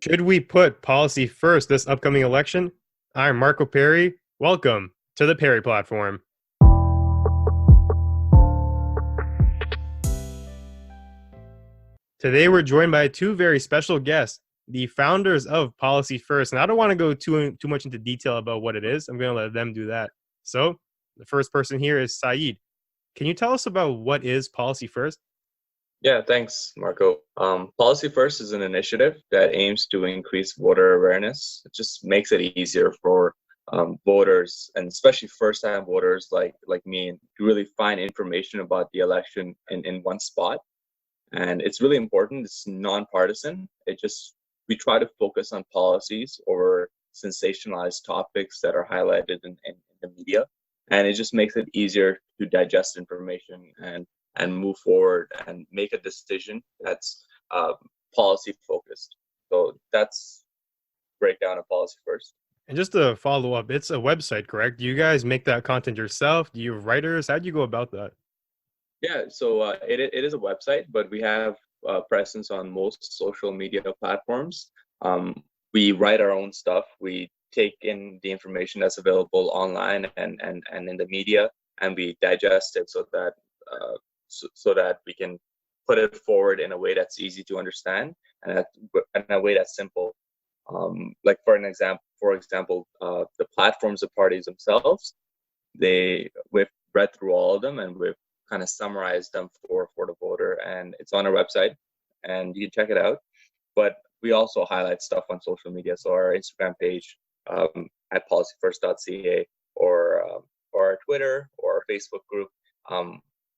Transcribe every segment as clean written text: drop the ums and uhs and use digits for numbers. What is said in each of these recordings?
Should we put policy first this upcoming election? I'm Marco Perri. Welcome to the Perri platform. Today we're joined by two very special guests, the founders of Policy First. And I don't want to go too much into detail about what it is. I'm going to let them do that. So, the first person here is Saeed. Can you tell us about what is Policy First? Yeah, thanks, Marco. Policy First is an initiative that aims to increase voter awareness. It just makes it easier for voters, and especially first-time voters like me, to really find information about the election in one spot. And it's really important. It's nonpartisan. We try to focus on policies over sensationalized topics that are highlighted in the media, and it just makes it easier to digest information and move forward and make a decision that's policy focused. So that's breakdown of policy first. And just to follow up, it's a website, correct? Do you guys make that content yourself? Do you have writers? How do you go about that? Yeah, so it is a website, but we have presence on most social media platforms. We write our own stuff. We take in the information that's available online and in the media, and we digest it so that we can put it forward in a way that's easy to understand and in a way that's simple. Like for example, the platforms of parties themselves, we've read through all of them and we've kind of summarized them for the voter, and it's on our website, and you can check it out. But we also highlight stuff on social media, so our Instagram page at policyfirst.ca or our Twitter or our Facebook group.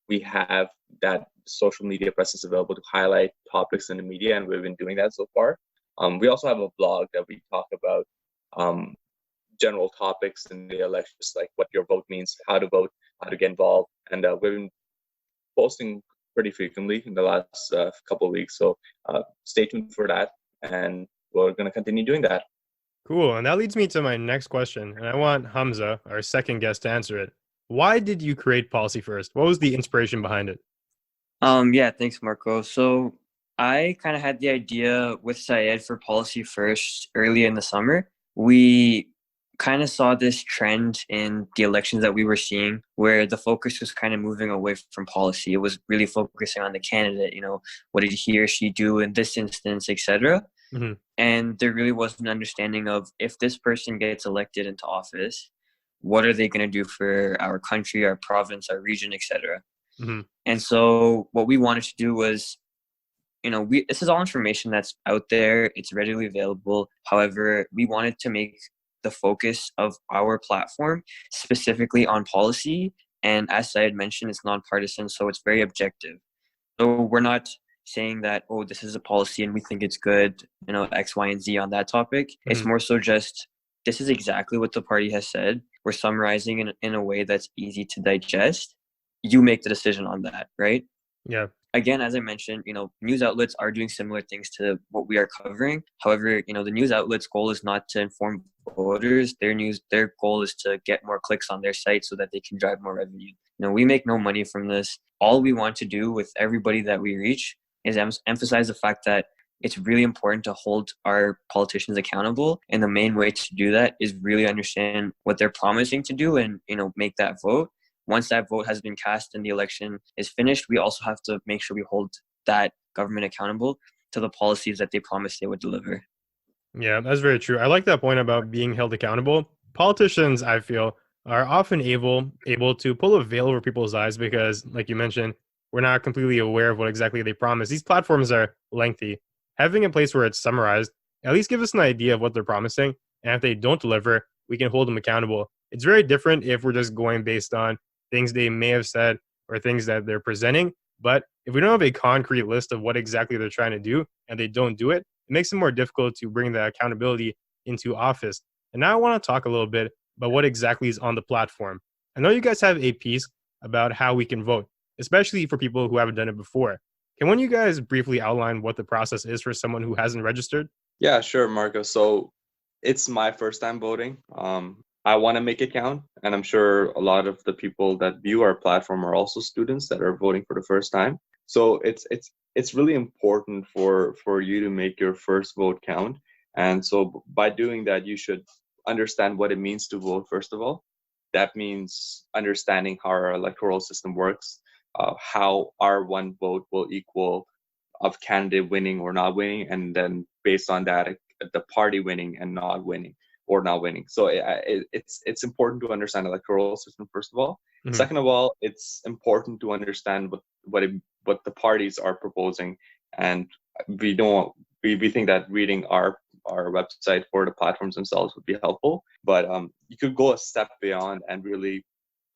We have that social media presence available to highlight topics in the media, and we've been doing that so far. We also have a blog that we talk about general topics in the elections, like what your vote means, how to vote, how to get involved, and we've been posting pretty frequently in the last couple of weeks. So stay tuned for that, and we're going to continue doing that. Cool. And that leads me to my next question. And I want Hamza, our second guest, to answer it. Why did you create Policy First? What was the inspiration behind it? Yeah, thanks, Marco. So I kind of had the idea with Syed for Policy First early in the summer. We kind of saw this trend in the elections that we were seeing where the focus was kind of moving away from policy. It was really focusing on the candidate, what did he or she do in this instance, etc. Mm-hmm. And there really was an understanding of, if this person gets elected into office, what are they going to do for our country, our province, our region, etc. Mm-hmm. And so what we wanted to do was, this is all information that's out there. It's readily available. However, we wanted to make the focus of our platform specifically on policy. And as I had mentioned, it's nonpartisan, so it's very objective. So we're not saying that, oh, this is a policy and we think it's good, X, Y, and Z on that topic. Mm-hmm. It's more so just, this is exactly what the party has said. We're summarizing in a way that's easy to digest. You make the decision on that, right? Yeah. Again, as I mentioned, news outlets are doing similar things to what we are covering. However, the news outlets' goal is not to inform voters. Their goal is to get more clicks on their site so that they can drive more revenue. We make no money from this. All we want to do with everybody that we reach is emphasize the fact that it's really important to hold our politicians accountable. And the main way to do that is really understand what they're promising to do and, make that vote. Once that vote has been cast and the election is finished, we also have to make sure we hold that government accountable to the policies that they promised they would deliver. Yeah, that's very true. I like that point about being held accountable. Politicians, I feel, are often able to pull a veil over people's eyes because, like you mentioned, we're not completely aware of what exactly they promise. These platforms are lengthy. Having a place where it's summarized at least gives us an idea of what they're promising. And if they don't deliver, we can hold them accountable. It's very different if we're just going based on things they may have said or things that they're presenting. But if we don't have a concrete list of what exactly they're trying to do and they don't do it, it makes it more difficult to bring the accountability into office. And now I want to talk a little bit about what exactly is on the platform. I know you guys have a piece about how we can vote, especially for people who haven't done it before. Can one of you guys briefly outline what the process is for someone who hasn't registered? Yeah, sure, Marco. So it's my first time voting. I want to make it count, and I'm sure a lot of the people that view our platform are also students that are voting for the first time. So it's really important for you to make your first vote count. And so by doing that, you should understand what it means to vote, first of all. That means understanding how our electoral system works, how our one vote will equal of candidate winning or not winning, and then based on that, the party winning and not winning or not winning. So it's important to understand electoral system first of all. Mhm. Second of all, it's important to understand what the parties are proposing, and we don't we think that reading our website for the platforms themselves would be helpful, but you could go a step beyond and really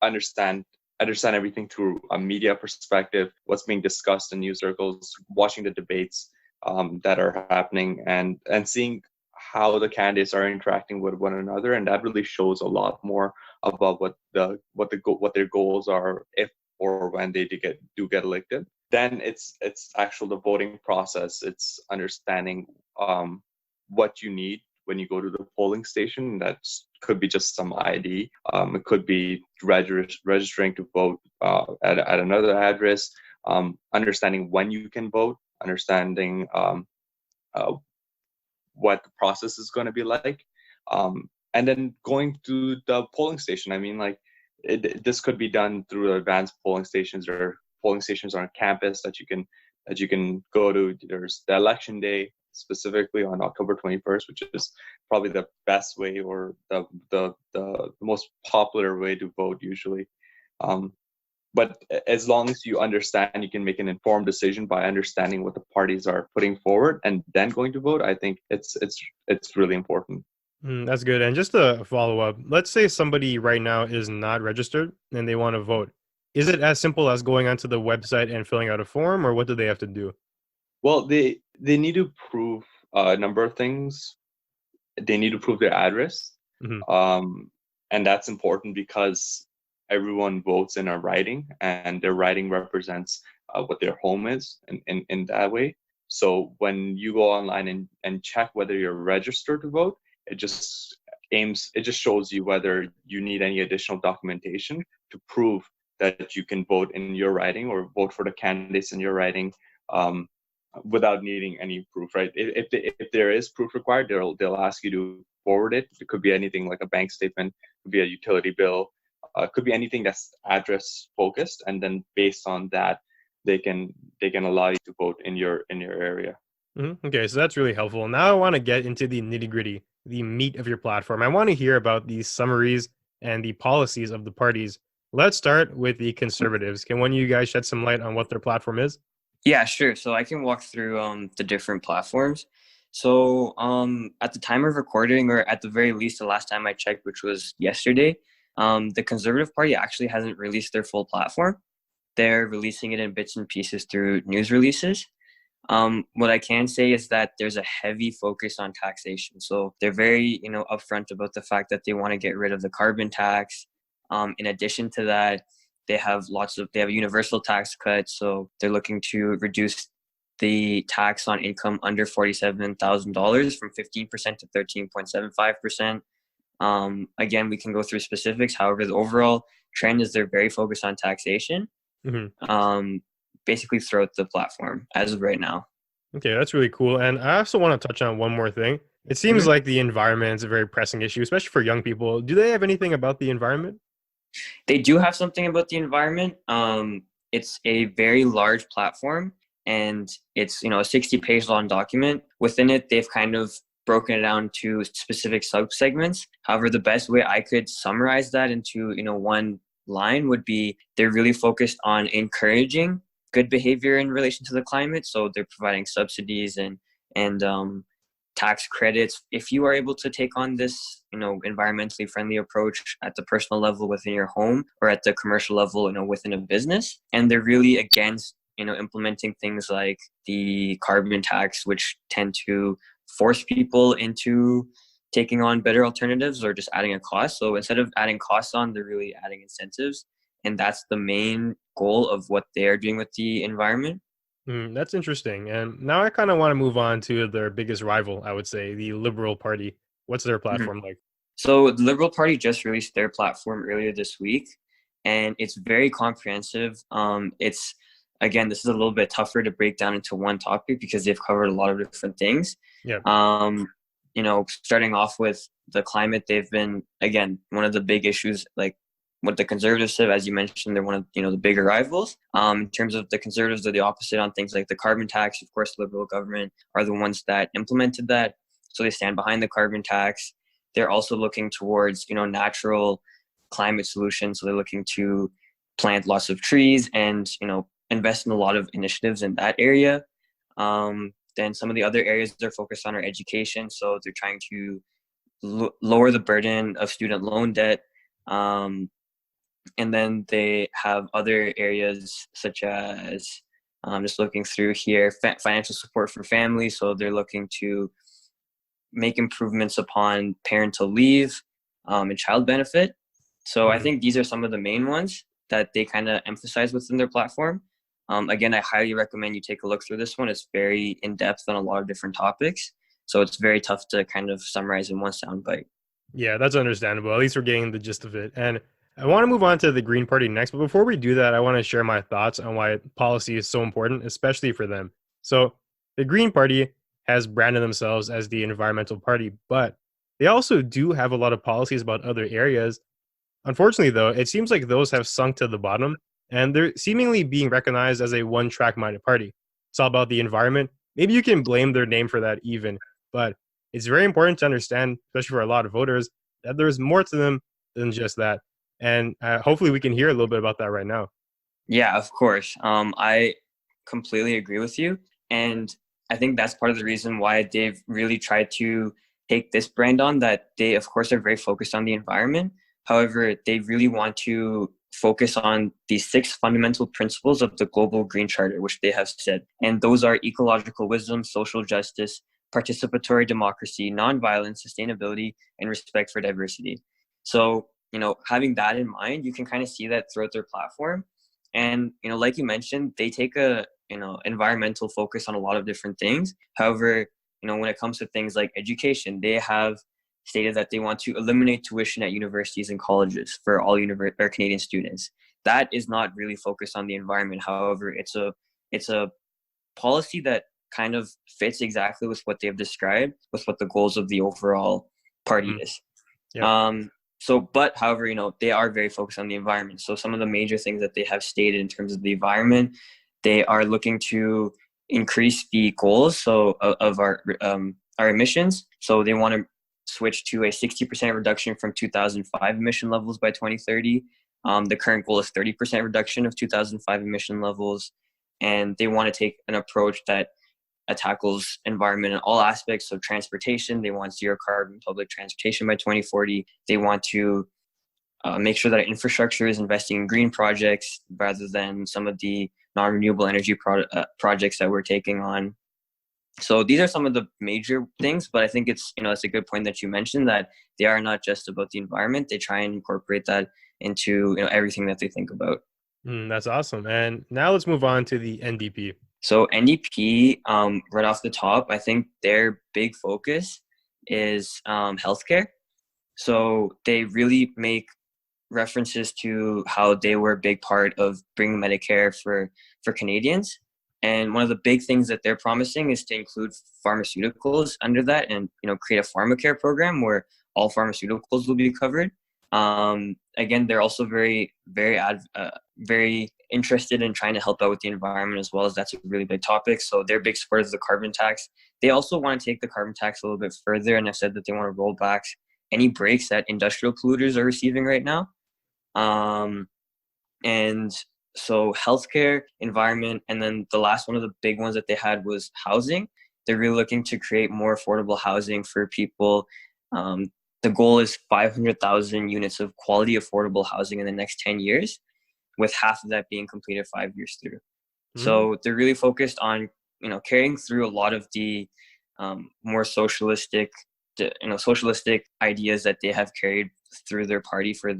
understand everything through a media perspective, what's being discussed in news circles, watching the debates that are happening, and seeing how the candidates are interacting with one another, and that really shows a lot more about what their goals are if or when they do get elected. Then it's actual the voting process. It's understanding what you need when you go to the polling station. That could be just some ID. It could be registering to vote at another address. Understanding when you can vote. Understanding what the process is going to be like, and then going to the polling station. I mean, like this could be done through advanced polling stations or polling stations on campus that you can go to. There's the election day specifically on October 21st, which is probably the best way or the most popular way to vote usually. But as long as you understand, you can make an informed decision by understanding what the parties are putting forward and then going to vote. I think it's really important. That's good. And just to follow up, let's say somebody right now is not registered and they want to vote. Is it as simple as going onto the website and filling out a form, or what do they have to do? Well, they need to prove a number of things. They need to prove their address, Mhm. and that's important because everyone votes in a riding, and their riding represents what their home is in that way. So when you go online and check whether you're registered to vote, it just shows you whether you need any additional documentation to prove that you can vote in your riding or vote for the candidates in your riding, without needing any proof, right? If there is proof required, they'll ask you to forward it. It could be anything like a bank statement, could be a utility bill, could be anything that's address focused, and then based on that, they can allow you to vote in your area. Okay, so that's really helpful. Now I want to get into the nitty gritty, the meat of your platform. I want to hear about the summaries and the policies of the parties. Let's start with the conservatives. Can one of you guys shed some light on what their platform is? Yeah, sure. So I can walk through the different platforms. So at the time of recording, or at the very least, the last time I checked, which was yesterday, the Conservative Party actually hasn't released their full platform. They're releasing it in bits and pieces through news releases. What I can say is that there's a heavy focus on taxation. So they're very, upfront about the fact that they want to get rid of the carbon tax. In addition to that, they have a universal tax cut. So they're looking to reduce the tax on income under $47,000 from 15% to 13.75%. Again, we can go through specifics. However, the overall trend is they're very focused on taxation. Mm-hmm. Basically throughout the platform as of right now. Okay, that's really cool. And I also want to touch on one more thing. It seems like the environment is a very pressing issue, especially for young people. Do they have anything about the environment? They do have something about the environment. It's a very large platform, and it's a 60-page long document. Within it, they've kind of broken it down to specific sub-segments. However, the best way I could summarize that into one line would be they're really focused on encouraging good behavior in relation to the climate. So they're providing subsidies and tax credits if you are able to take on this environmentally friendly approach at the personal level within your home, or at the commercial level within a business. And they're really against implementing things like the carbon tax, which tend to force people into taking on better alternatives or just adding a cost. So instead of adding costs on, they're really adding incentives. And that's the main goal of what they're doing with the environment. That's interesting. And now I kind of want to move on to their biggest rival, I would say, the Liberal Party. What's their platform like? So the Liberal Party just released their platform earlier this week, and it's very comprehensive. Again, this is a little bit tougher to break down into one topic because they've covered a lot of different things. Yeah. starting off with the climate, they've been, again, one of the big issues, like what the conservatives have, as you mentioned, they're one of, the bigger rivals. In terms of the conservatives, are the opposite on things like the carbon tax. Of course, Liberal government are the ones that implemented that. So they stand behind the carbon tax. They're also looking towards, natural climate solutions. So they're looking to plant lots of trees and, invest in a lot of initiatives in that area. Then some of the other areas they're focused on are education. So they're trying to lower the burden of student loan debt. And then they have other areas such as, just looking through here, financial support for families. So they're looking to make improvements upon parental leave and child benefit. So I think these are some of the main ones that they kind of emphasize within their platform. Again, I highly recommend you take a look through this one. It's very in-depth on a lot of different topics. So it's very tough to kind of summarize in one soundbite. Yeah, that's understandable. At least we're getting the gist of it. And I want to move on to the Green Party next. But before we do that, I want to share my thoughts on why policy is so important, especially for them. So the Green Party has branded themselves as the environmental party, but they also do have a lot of policies about other areas. Unfortunately, though, it seems like those have sunk to the bottom, and they're seemingly being recognized as a one-track minded party. It's all about the environment. Maybe you can blame their name for that even, but it's very important to understand, especially for a lot of voters, that there's more to them than just that. And hopefully we can hear a little bit about that right now. Yeah, of course. I completely agree with you. And I think that's part of the reason why they've really tried to take this brand on, that they, of course, are very focused on the environment. However, they really want to focus on the 6 fundamental principles of the Global Green Charter, which they have said. And those are ecological wisdom, social justice, participatory democracy, nonviolence, sustainability, and respect for diversity. So, having that in mind, you can kind of see that throughout their platform. And, like you mentioned, they take a, environmental focus on a lot of different things. However, when it comes to things like education, they have stated that they want to eliminate tuition at universities and colleges for all Canadian students. That is not really focused on the environment. However, it's a policy that kind of fits exactly with what they've described, with what the goals of the overall party is. Yeah. However, they are very focused on the environment. So some of the major things that they have stated in terms of the environment, they are looking to increase the goals of our emissions. So they want to switch to a 60% reduction from 2005 emission levels by 2030. The current goal is 30% reduction of 2005 emission levels. And they want to take an approach that tackles environment in all aspects of transportation. They want zero carbon public transportation by 2040. They want to make sure that infrastructure is investing in green projects rather than some of the non-renewable energy projects that we're taking on. So these are some of the major things, but I think it's a good point that you mentioned, that they are not just about the environment. They try and incorporate that into everything that they think about. That's awesome. And now let's move on to the NDP. So NDP, right off the top, I think their big focus is healthcare. So they really make references to how they were a big part of bringing Medicare for Canadians. And one of the big things that they're promising is to include pharmaceuticals under that, and create a pharmacare program where all pharmaceuticals will be covered. Again, they're also very interested in trying to help out with the environment as well, as that's a really big topic. So they're big supporters of the carbon tax. They also want to take the carbon tax a little bit further, and have said that they want to roll back any breaks that industrial polluters are receiving right now. And so healthcare, environment, and then the last one of the big ones that they had was housing. They're really looking to create more affordable housing for people. The goal is 500,000 units of quality, affordable housing in the next 10 years, with half of that being completed 5 years through. So they're really focused on, carrying through a lot of the more socialistic ideas that they have carried through their party for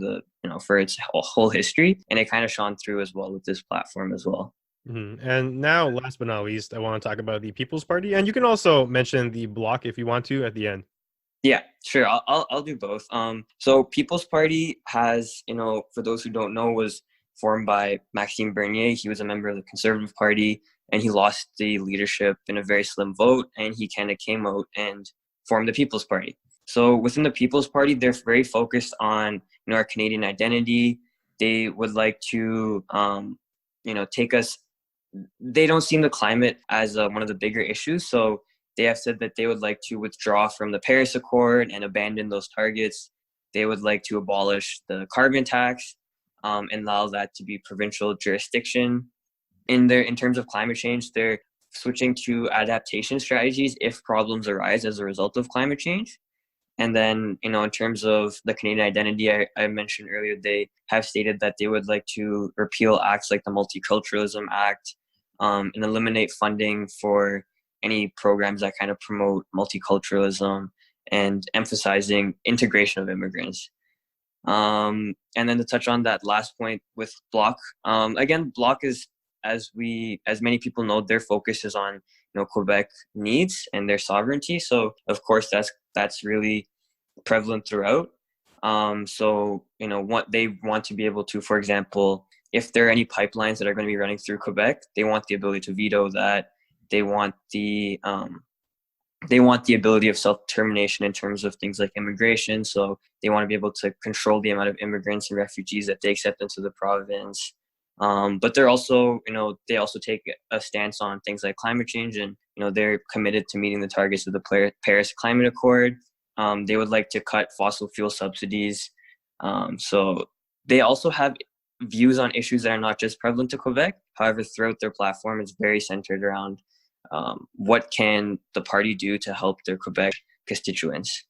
for its whole history, and it kind of shone through as well with this platform as well. And now, last but not least, I want to talk about the People's Party, and you can also mention the Bloc if you want to at the end. Yeah, sure. I'll do both. So People's Party has, for those who don't know, was formed by Maxime Bernier. He was a member of the Conservative Party, and he lost the leadership in a very slim vote, and he kind of came out and form the People's Party. So within the People's Party, they're very focused on our Canadian identity. They would like to take us. They don't see the climate as one of the bigger issues, so they have said that they would like to withdraw from the Paris Accord and abandon those targets. They would like to abolish the carbon tax and allow that to be provincial jurisdiction. In terms of climate change, they're switching to adaptation strategies if problems arise as a result of climate change. And then, in terms of the Canadian identity, I mentioned earlier, they have stated that they would like to repeal acts like the Multiculturalism Act and eliminate funding for any programs that kind of promote multiculturalism and emphasizing integration of immigrants. And then to touch on that last point with Bloc, again, Bloc is, as many people know, their focus is on Quebec needs and their sovereignty. So of course that's really prevalent throughout. So what they want to be able to, for example, if there are any pipelines that are going to be running through Quebec, they want the ability to veto that. They want the ability of self-determination in terms of things like immigration. So they want to be able to control the amount of immigrants and refugees that they accept into the province. But they're also, they also take a stance on things like climate change, and they're committed to meeting the targets of the Paris Climate Accord. They would like to cut fossil fuel subsidies. So they also have views on issues that are not just prevalent to Quebec. However, throughout their platform, it's very centered around what can the party do to help their Quebec constituents.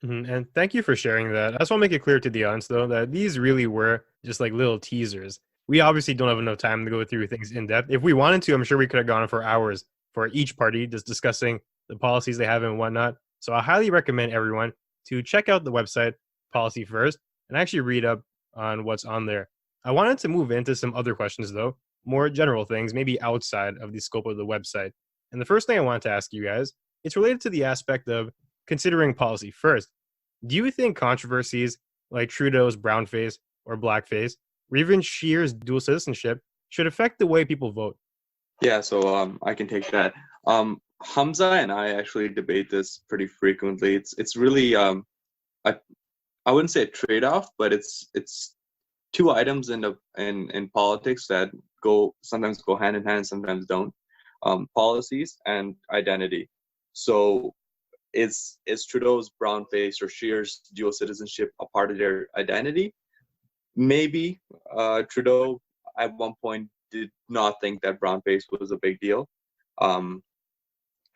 Mm-hmm. And thank you for sharing that. I just want to make it clear to the audience, though, that these really were just like little teasers. We obviously don't have enough time to go through things in depth. If we wanted to, I'm sure we could have gone for hours for each party, just discussing the policies they have and whatnot. So I highly recommend everyone to check out the website Policy First and actually read up on what's on there. I wanted to move into some other questions, though, more general things, maybe outside of the scope of the website. And the first thing I wanted to ask you guys, it's related to the aspect of considering policy first. Do you think controversies like Trudeau's brownface or blackface, or even Scheer's dual citizenship, should affect the way people vote? Yeah, so I can take that. Hamza and I actually debate this pretty frequently. It's really I wouldn't say a trade-off, but it's two items in politics that sometimes go hand in hand, sometimes don't. Policies and identity. So is Trudeau's brownface or Scheer's dual citizenship a part of their identity? Maybe. Trudeau at one point did not think that brownface was a big deal.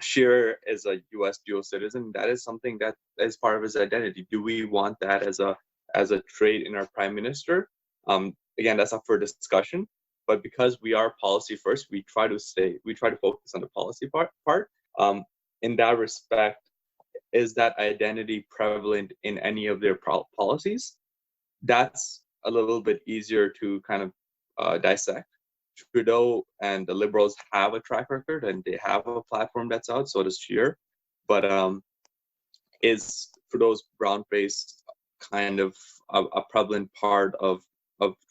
Scheer is a U.S. dual citizen. That is something that is part of his identity. Do we want that as a trait in our prime minister? Again, that's up for discussion. But because we are policy first, we try to focus on the policy part. In that respect, is that identity prevalent in any of their policies? That's a little bit easier to kind of dissect. Trudeau and the Liberals have a track record and they have a platform that's out, so does Scheer. But is Trudeau's brownface kind of a prevalent part of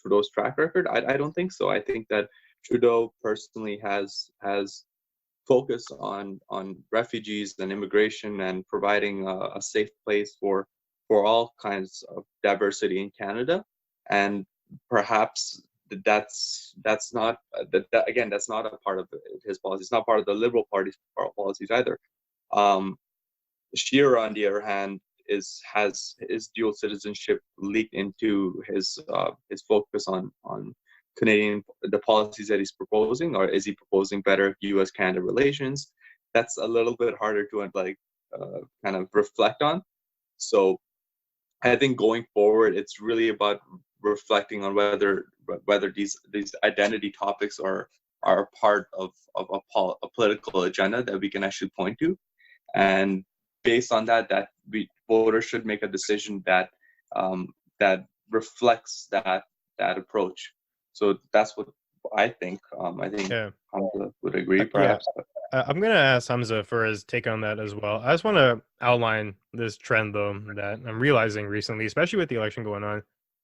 Trudeau's track record? I don't think so. I think that Trudeau personally has focused on refugees and immigration and providing a safe place for all kinds of diversity in Canada. And perhaps that's not that's not a part of his policy. It's not part of the Liberal Party's policies either. Scheer, on the other hand, has his dual citizenship leaked into his focus on the policies that he's proposing, or is he proposing better U.S.-Canada relations? That's a little bit harder to kind of reflect on. So I think going forward, it's really about reflecting on whether these identity topics are a part of a political agenda that we can actually point to, and based on that voters should make a decision that reflects that approach. So that's what I think. I think Hamza would agree, perhaps. Yeah. I'm going to ask Hamza for his take on that as well. I just want to outline this trend, though, that I'm realizing recently, especially with the election going on.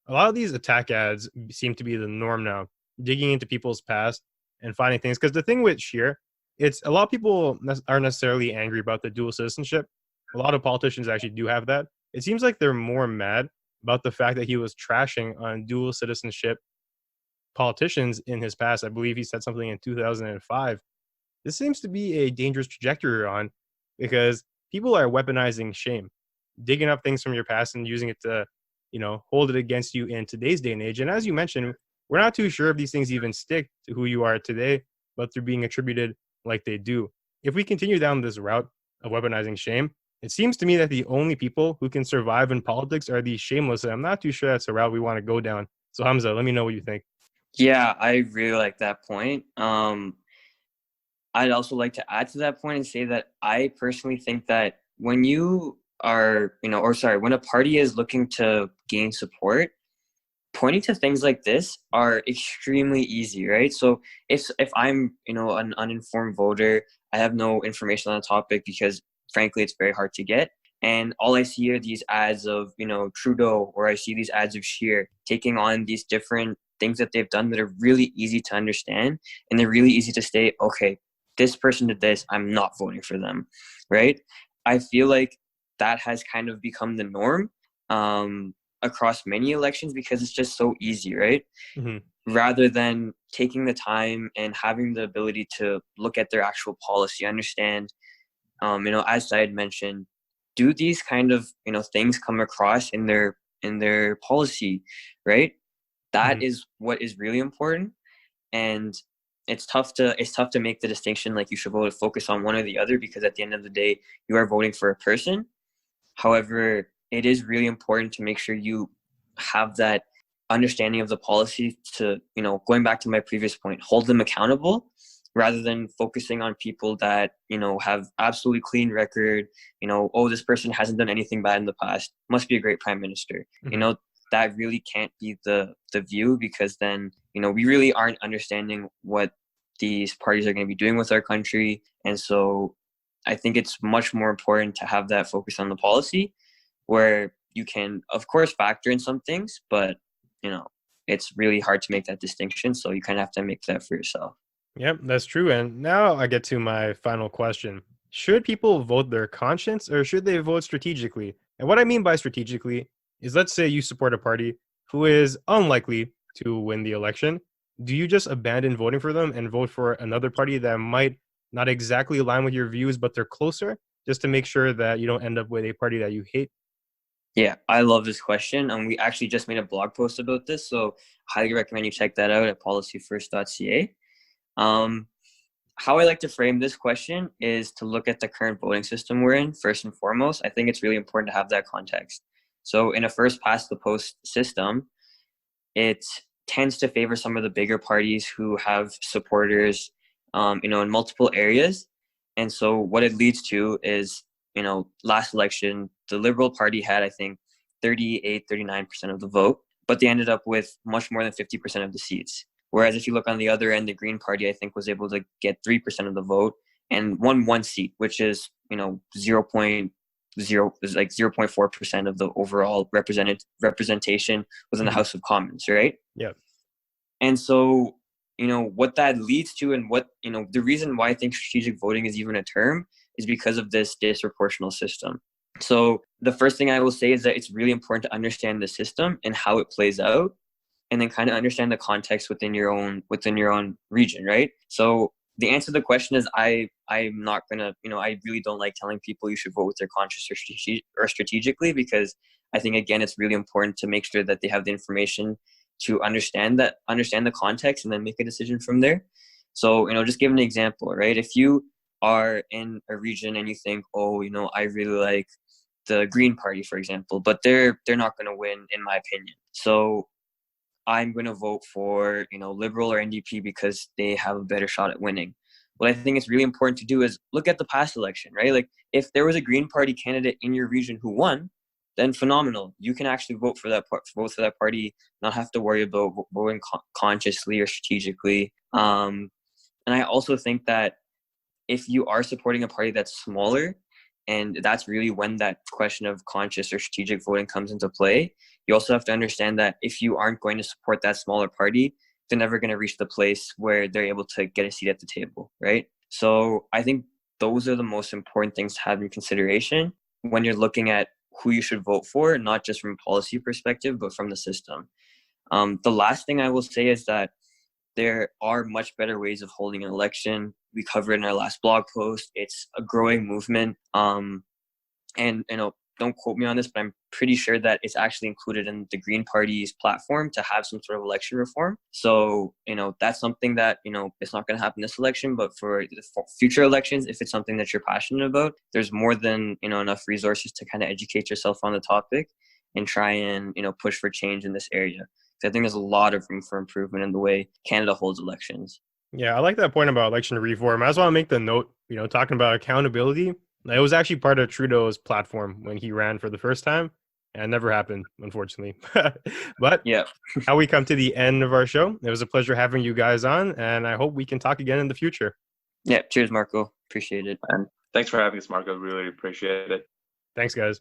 A lot of these attack ads seem to be the norm now, digging into people's past and finding things. Because the thing with Scheer, it's a lot of people aren't necessarily angry about the dual citizenship. a lot of politicians actually do have that. It seems like they're more mad about the fact that he was trashing on dual citizenship politicians in his past. I believe he said something in 2005. This seems to be a dangerous trajectory we're on because people are weaponizing shame, digging up things from your past and using it to, hold it against you in today's day and age. And as you mentioned, we're not too sure if these things even stick to who you are today, but they're being attributed like they do. If we continue down this route of weaponizing shame, it seems to me that the only people who can survive in politics are the shameless. And I'm not too sure that's a route we want to go down. So Hamza, let me know what you think. Yeah, I really like that point. I'd also like to add to that point and say that I personally think that when you are, when a party is looking to gain support, pointing to things like this are extremely easy, right? So if I'm, an uninformed voter, I have no information on the topic because frankly, it's very hard to get. And all I see are these ads of, Trudeau, or I see these ads of Scheer taking on these different things that they've done that are really easy to understand. And they're really easy to say, okay, this person did this, I'm not voting for them, right? I feel like that has kind of become the norm across many elections because it's just so easy, right? Mm-hmm. Rather than taking the time and having the ability to look at their actual policy, understand, as I had mentioned, do these kind of, things come across in their policy, right? That Mm-hmm. is what is really important. And it's tough to make the distinction like you should focus on one or the other because at the end of the day you are voting for a person. However, it is really important to make sure you have that understanding of the policy to, going back to my previous point, hold them accountable rather than focusing on people that, have absolutely clean record, oh, this person hasn't done anything bad in the past, must be a great prime minister. Mm-hmm. That really can't be the view because then, we really aren't understanding what these parties are going to be doing with our country. And so I think it's much more important to have that focus on the policy where you can, of course, factor in some things, but, it's really hard to make that distinction. So you kind of have to make that for yourself. Yep, that's true. And now I get to my final question. Should people vote their conscience or should they vote strategically? And what I mean by strategically is, let's say you support a party who is unlikely to win the election. Do you just abandon voting for them and vote for another party that might not exactly align with your views, but they're closer, just to make sure that you don't end up with a party that you hate? Yeah, I love this question. We actually just made a blog post about this, so highly recommend you check that out at policyfirst.ca. How I like to frame this question is to look at the current voting system we're in, first and foremost. I think it's really important to have that context. So in a first past the post system, it tends to favor some of the bigger parties who have supporters, in multiple areas. And so what it leads to is, last election, the Liberal Party had, I think, 39% of the vote, but they ended up with much more than 50% of the seats. Whereas if you look on the other end, the Green Party, I think, was able to get 3% of the vote and won one seat, which is, 0.4% of the overall representation within the House of Commons, right? Yeah. And so, what that leads to and what, the reason why I think strategic voting is even a term is because of this disproportional system. So the first thing I will say is that it's really important to understand the system and how it plays out, and then kind of understand the context within your own region, right? So the answer to the question is I'm not gonna, I really don't like telling people you should vote with their conscience or strategically, because I think again it's really important to make sure that they have the information to understand the context and then make a decision from there. So, just give an example, right? If you are in a region and you think, oh, I really like the Green Party, for example, but they're not going to win, in my opinion. So I'm going to vote for, Liberal or NDP because they have a better shot at winning. What I think is really important to do is look at the past election, right? Like if there was a Green Party candidate in your region who won, then phenomenal. You can actually vote for that party, not have to worry about voting consciously or strategically. And I also think that if you are supporting a party that's smaller, and that's really when that question of conscious or strategic voting comes into play, you also have to understand that if you aren't going to support that smaller party, they're never going to reach the place where they're able to get a seat at the table, right? So I think those are the most important things to have in consideration. when you're looking at who you should vote for, not just from a policy perspective, but from the system. The last thing I will say is that there are much better ways of holding an election. We covered in our last blog post. It's a growing movement. And don't quote me on this, but I'm pretty sure that it's actually included in the Green Party's platform to have some sort of election reform. So, that's something that, it's not going to happen this election, but for future elections, if it's something that you're passionate about, there's more than, enough resources to kind of educate yourself on the topic and try and, push for change in this area. I think there's a lot of room for improvement in the way Canada holds elections. Yeah, I like that point about election reform. I just want to make the note, talking about accountability. It was actually part of Trudeau's platform when he ran for the first time, and it never happened, unfortunately. But yeah, now we come to the end of our show. It was a pleasure having you guys on, and I hope we can talk again in the future. Yeah, cheers, Marco. Appreciate it. And thanks for having us, Marco. Really appreciate it. Thanks, guys.